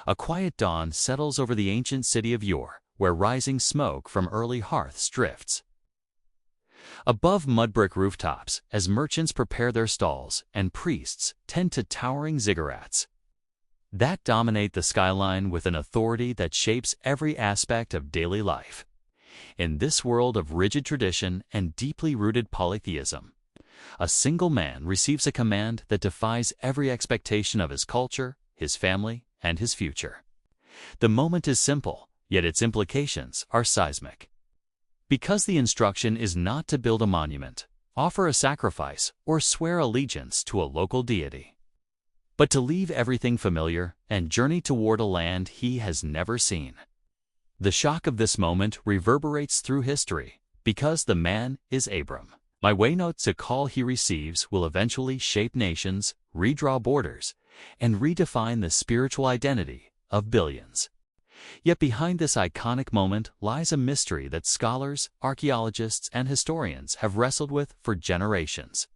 A quiet dawn settles over the ancient city of Ur, where rising smoke from early hearths drifts. Above mud-brick rooftops, as merchants prepare their stalls and priests tend to towering ziggurats that dominate the skyline with an authority that shapes every aspect of daily life. In this world of rigid tradition and deeply rooted polytheism, a single man receives a command that defies every expectation of his culture, his family, and his future. The moment is simple, yet its implications are seismic. Because the instruction is not to build a monument, offer a sacrifice, or swear allegiance to a local deity, but to leave everything familiar and journey toward a land he has never seen. The shock of this moment reverberates through history, because the man is Abram. My way notes a call he receives will eventually shape nations, redraw borders, and redefine the spiritual identity of billions. Yet behind this iconic moment lies a mystery that scholars, archaeologists, and historians have wrestled with for generations.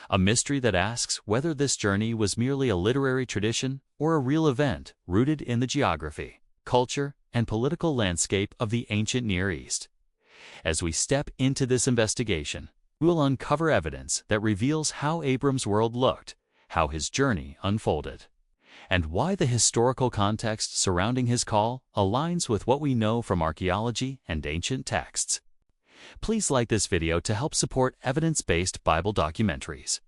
A mystery that asks whether this journey was merely a literary tradition or a real event rooted in the geography, culture, and political landscape of the ancient Near East. As we step into this investigation, we will uncover evidence that reveals how Abram's world looked, how his journey unfolded, and why the historical context surrounding his call aligns with what we know from archaeology and ancient texts. Please like this video to help support evidence-based Bible documentaries.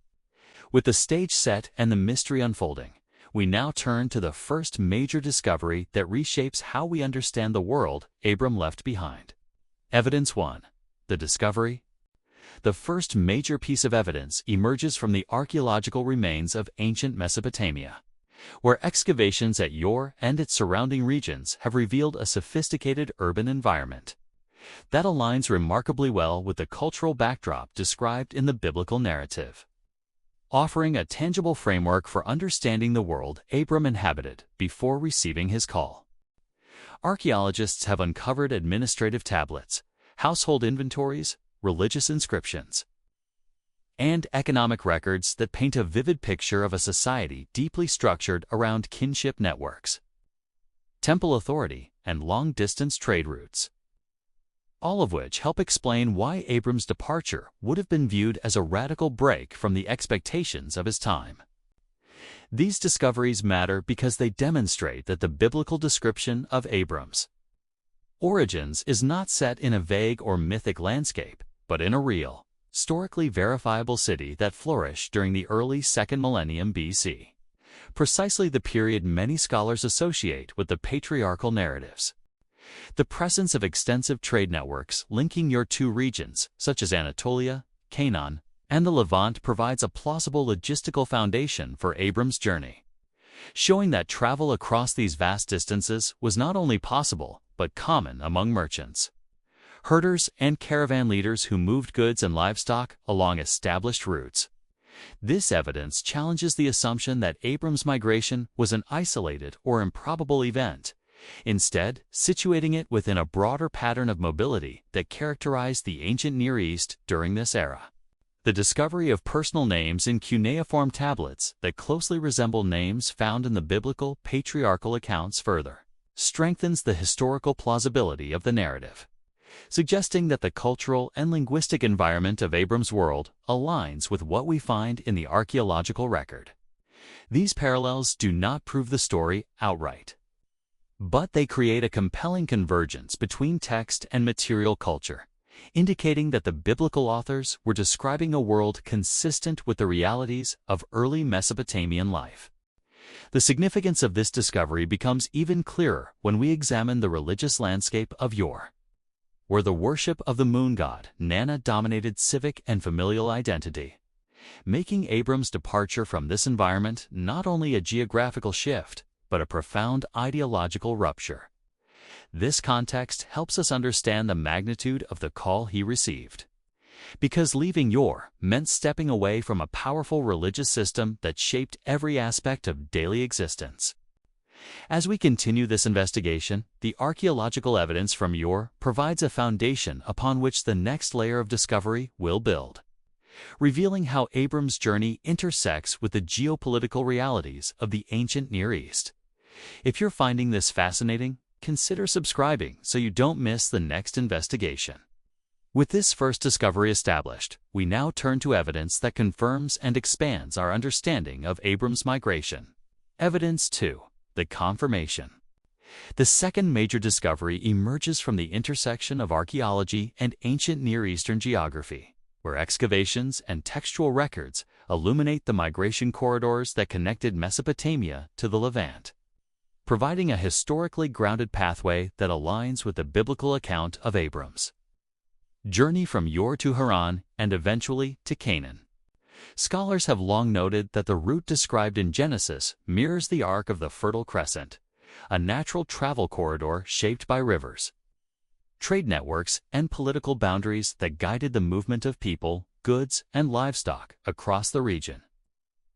With the stage set and the mystery unfolding, we now turn to the first major discovery that reshapes how we understand the world Abram left behind. Evidence 1. The discovery. The first major piece of evidence emerges from the archaeological remains of ancient Mesopotamia, where excavations at Ur and its surrounding regions have revealed a sophisticated urban environment that aligns remarkably well with the cultural backdrop described in the biblical narrative, offering a tangible framework for understanding the world Abram inhabited before receiving his call. Archaeologists have uncovered administrative tablets, household inventories, religious inscriptions, and economic records that paint a vivid picture of a society deeply structured around kinship networks, temple authority, and long-distance trade routes, all of which help explain why Abram's departure would have been viewed as a radical break from the expectations of his time. These discoveries matter because they demonstrate that the biblical description of Abram's origins is not set in a vague or mythic landscape, but in a real, historically verifiable city that flourished during the early 2nd millennium BC, precisely the period many scholars associate with the patriarchal narratives. The presence of extensive trade networks linking your two regions, such as Anatolia, Canaan, and the Levant, provides a plausible logistical foundation for Abram's journey, showing that travel across these vast distances was not only possible, but common among merchants, herders, and caravan leaders who moved goods and livestock along established routes. This evidence challenges the assumption that Abram's migration was an isolated or improbable event, instead situating it within a broader pattern of mobility that characterized the ancient Near East during this era. The discovery of personal names in cuneiform tablets that closely resemble names found in the biblical patriarchal accounts further strengthens the historical plausibility of the narrative, suggesting that the cultural and linguistic environment of Abram's world aligns with what we find in the archaeological record. These parallels do not prove the story outright, but they create a compelling convergence between text and material culture, indicating that the biblical authors were describing a world consistent with the realities of early Mesopotamian life. The significance of this discovery becomes even clearer when we examine the religious landscape of Ur, where the worship of the moon god Nanna dominated civic and familial identity, making Abram's departure from this environment not only a geographical shift, but a profound ideological rupture. This context helps us understand the magnitude of the call he received, because leaving Ur meant stepping away from a powerful religious system that shaped every aspect of daily existence. As we continue this investigation, the archaeological evidence from Ur provides a foundation upon which the next layer of discovery will build, revealing how Abram's journey intersects with the geopolitical realities of the ancient Near East. If you're finding this fascinating, consider subscribing so you don't miss the next investigation. With this first discovery established, we now turn to evidence that confirms and expands our understanding of Abram's migration. Evidence 2. The confirmation. The second major discovery emerges from the intersection of archaeology and ancient Near Eastern geography, where excavations and textual records illuminate the migration corridors that connected Mesopotamia to the Levant, providing a historically grounded pathway that aligns with the biblical account of Abram's journey from Ur to Haran and eventually to Canaan. Scholars have long noted that the route described in Genesis mirrors the arc of the Fertile Crescent, a natural travel corridor shaped by rivers, trade networks, and political boundaries that guided the movement of people, goods, and livestock across the region.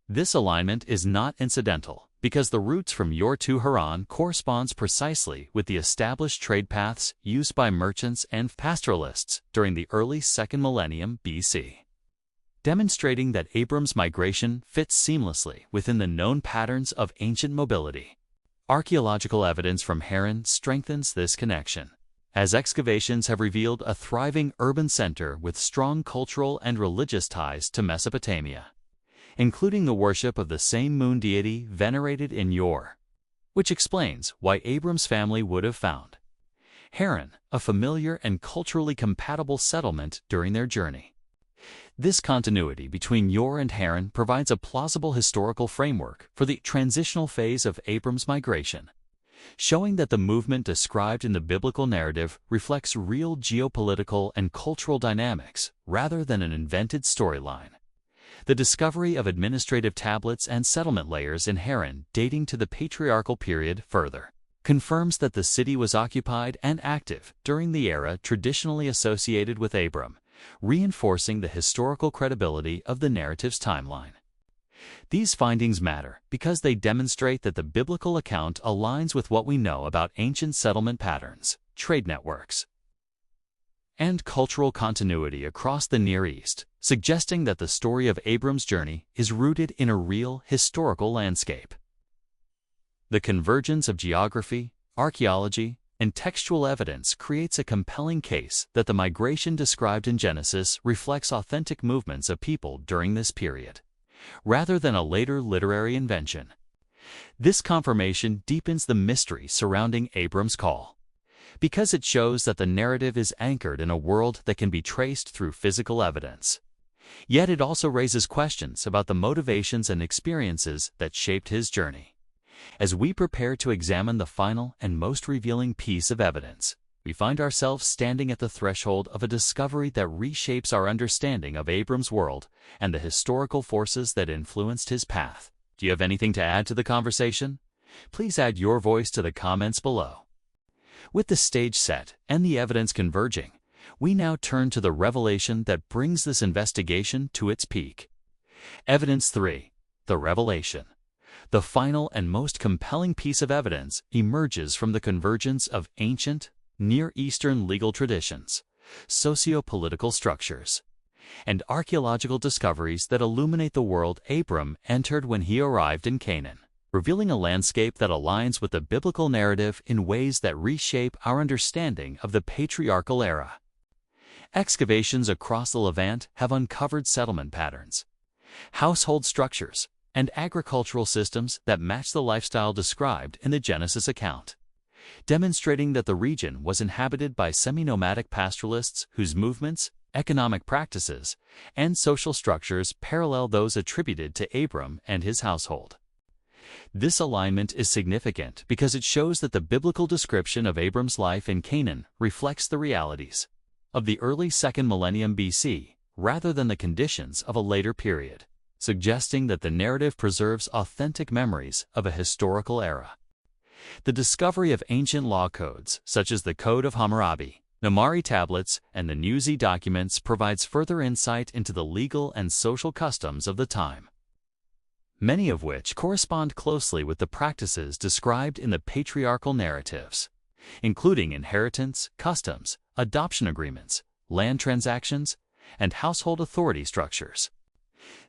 This alignment is not incidental, because the routes from Ur to Haran corresponds precisely with the established trade paths used by merchants and pastoralists during the early 2nd millennium BC, demonstrating that Abram's migration fits seamlessly within the known patterns of ancient mobility. Archaeological evidence from Haran strengthens this connection, as excavations have revealed a thriving urban center with strong cultural and religious ties to Mesopotamia, including the worship of the same moon deity venerated in Ur, which explains why Abram's family would have found Haran a familiar and culturally compatible settlement during their journey. This continuity between Ur and Haran provides a plausible historical framework for the transitional phase of Abram's migration, showing that the movement described in the biblical narrative reflects real geopolitical and cultural dynamics rather than an invented storyline. The discovery of administrative tablets and settlement layers in Haran dating to the Patriarchal period further confirms that the city was occupied and active during the era traditionally associated with Abram, reinforcing the historical credibility of the narrative's timeline. These findings matter because they demonstrate that the biblical account aligns with what we know about ancient settlement patterns, trade networks, and cultural continuity across the Near East, suggesting that the story of Abram's journey is rooted in a real historical landscape. The convergence of geography, archaeology, and textual evidence creates a compelling case that the migration described in Genesis reflects authentic movements of people during this period, rather than a later literary invention. This confirmation deepens the mystery surrounding Abram's call, because it shows that the narrative is anchored in a world that can be traced through physical evidence. Yet it also raises questions about the motivations and experiences that shaped his journey. As we prepare to examine the final and most revealing piece of evidence, we find ourselves standing at the threshold of a discovery that reshapes our understanding of Abram's world and the historical forces that influenced his path. Do you have anything to add to the conversation? Please add your voice to the comments below. With the stage set and the evidence converging, we now turn to the revelation that brings this investigation to its peak. Evidence 3. The revelation. The final and most compelling piece of evidence emerges from the convergence of ancient, Near Eastern legal traditions, socio-political structures, and archaeological discoveries that illuminate the world Abram entered when he arrived in Canaan, revealing a landscape that aligns with the biblical narrative in ways that reshape our understanding of the Patriarchal era. Excavations across the Levant have uncovered settlement patterns, household structures, and agricultural systems that match the lifestyle described in the Genesis account, demonstrating that the region was inhabited by semi-nomadic pastoralists whose movements, economic practices, and social structures parallel those attributed to Abram and his household. This alignment is significant because it shows that the biblical description of Abram's life in Canaan reflects the realities of the early 2nd millennium BC rather than the conditions of a later period, suggesting that the narrative preserves authentic memories of a historical era. The discovery of ancient law codes, such as the Code of Hammurabi, the Mari Tablets, and the Nuzi documents provides further insight into the legal and social customs of the time, many of which correspond closely with the practices described in the patriarchal narratives, including inheritance, customs, adoption agreements, land transactions, and household authority structures.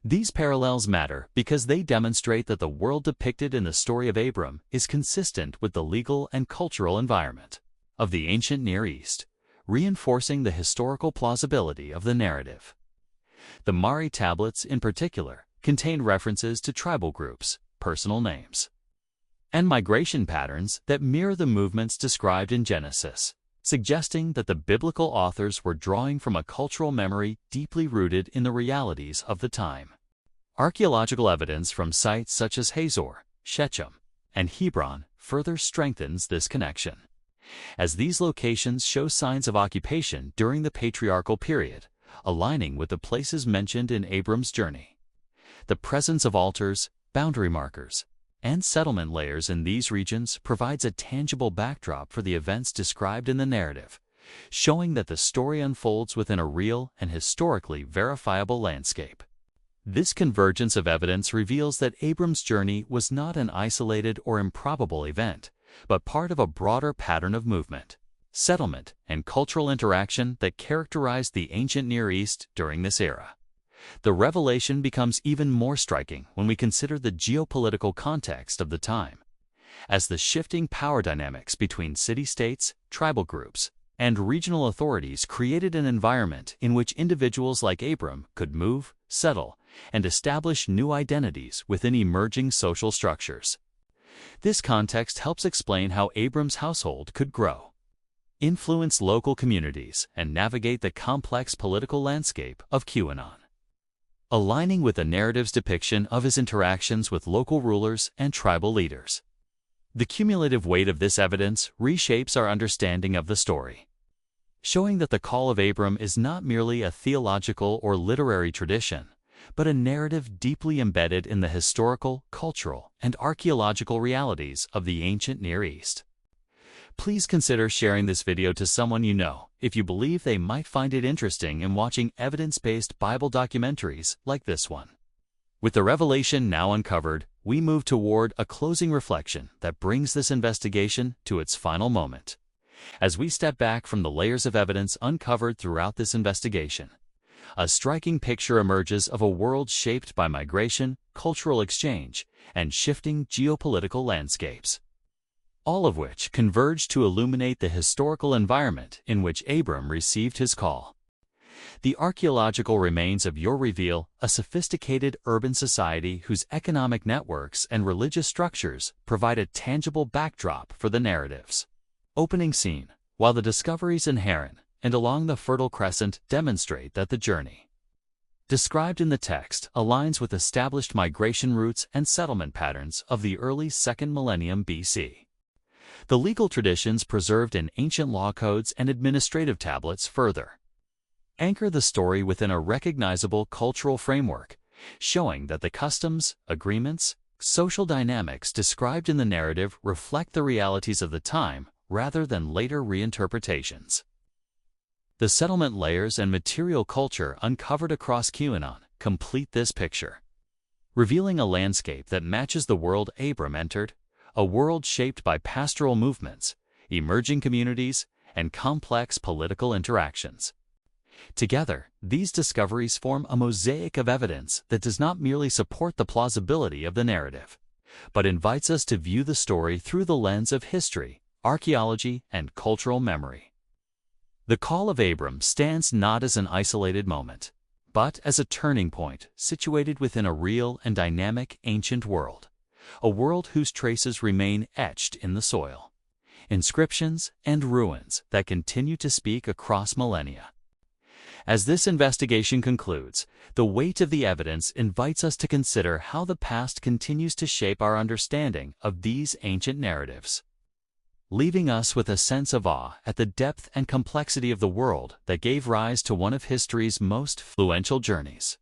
These parallels matter because they demonstrate that the world depicted in the story of Abram is consistent with the legal and cultural environment of the ancient Near East, reinforcing the historical plausibility of the narrative. The Mari tablets, in particular, contain references to tribal groups, personal names, and migration patterns that mirror the movements described in Genesis, suggesting that the biblical authors were drawing from a cultural memory deeply rooted in the realities of the time. Archaeological evidence from sites such as Hazor, Shechem, and Hebron further strengthens this connection, as these locations show signs of occupation during the Patriarchal period, aligning with the places mentioned in Abram's journey. The presence of altars, boundary markers, and settlement layers in these regions provides a tangible backdrop for the events described in the narrative, showing that the story unfolds within a real and historically verifiable landscape. This convergence of evidence reveals that Abram's journey was not an isolated or improbable event, but part of a broader pattern of movement, settlement, and cultural interaction that characterized the ancient Near East during this era. The revelation becomes even more striking when we consider the geopolitical context of the time, as the shifting power dynamics between city-states, tribal groups, and regional authorities created an environment in which individuals like Abram could move, settle, and establish new identities within emerging social structures. This context helps explain how Abram's household could grow, influence local communities, and navigate the complex political landscape of Cuneiform, aligning with the narrative's depiction of his interactions with local rulers and tribal leaders. The cumulative weight of this evidence reshapes our understanding of the story, showing that the call of Abram is not merely a theological or literary tradition, but a narrative deeply embedded in the historical, cultural, and archaeological realities of the ancient Near East. Please consider sharing this video to someone you know if you believe they might find it interesting in watching evidence-based Bible documentaries like this one. With the revelation now uncovered, we move toward a closing reflection that brings this investigation to its final moment. As we step back from the layers of evidence uncovered throughout this investigation, a striking picture emerges of a world shaped by migration, cultural exchange, and shifting geopolitical landscapes, all of which converge to illuminate the historical environment in which Abram received his call. The archaeological remains of Ur reveal a sophisticated urban society whose economic networks and religious structures provide a tangible backdrop for the narrative's opening scene, while the discoveries in Haran and along the Fertile Crescent demonstrate that the journey described in the text aligns with established migration routes and settlement patterns of the early 2nd millennium BC. The legal traditions preserved in ancient law codes and administrative tablets further anchor the story within a recognizable cultural framework, showing that the customs, agreements, social dynamics described in the narrative reflect the realities of the time rather than later reinterpretations. The settlement layers and material culture uncovered across Cuneiform complete this picture, revealing a landscape that matches the world Abram entered, a world shaped by pastoral movements, emerging communities, and complex political interactions. Together, these discoveries form a mosaic of evidence that does not merely support the plausibility of the narrative, but invites us to view the story through the lens of history, archaeology, and cultural memory. The call of Abram stands not as an isolated moment, but as a turning point situated within a real and dynamic ancient world, a world whose traces remain etched in the soil, inscriptions, and ruins that continue to speak across millennia. As this investigation concludes, the weight of the evidence invites us to consider how the past continues to shape our understanding of these ancient narratives, leaving us with a sense of awe at the depth and complexity of the world that gave rise to one of history's most influential journeys.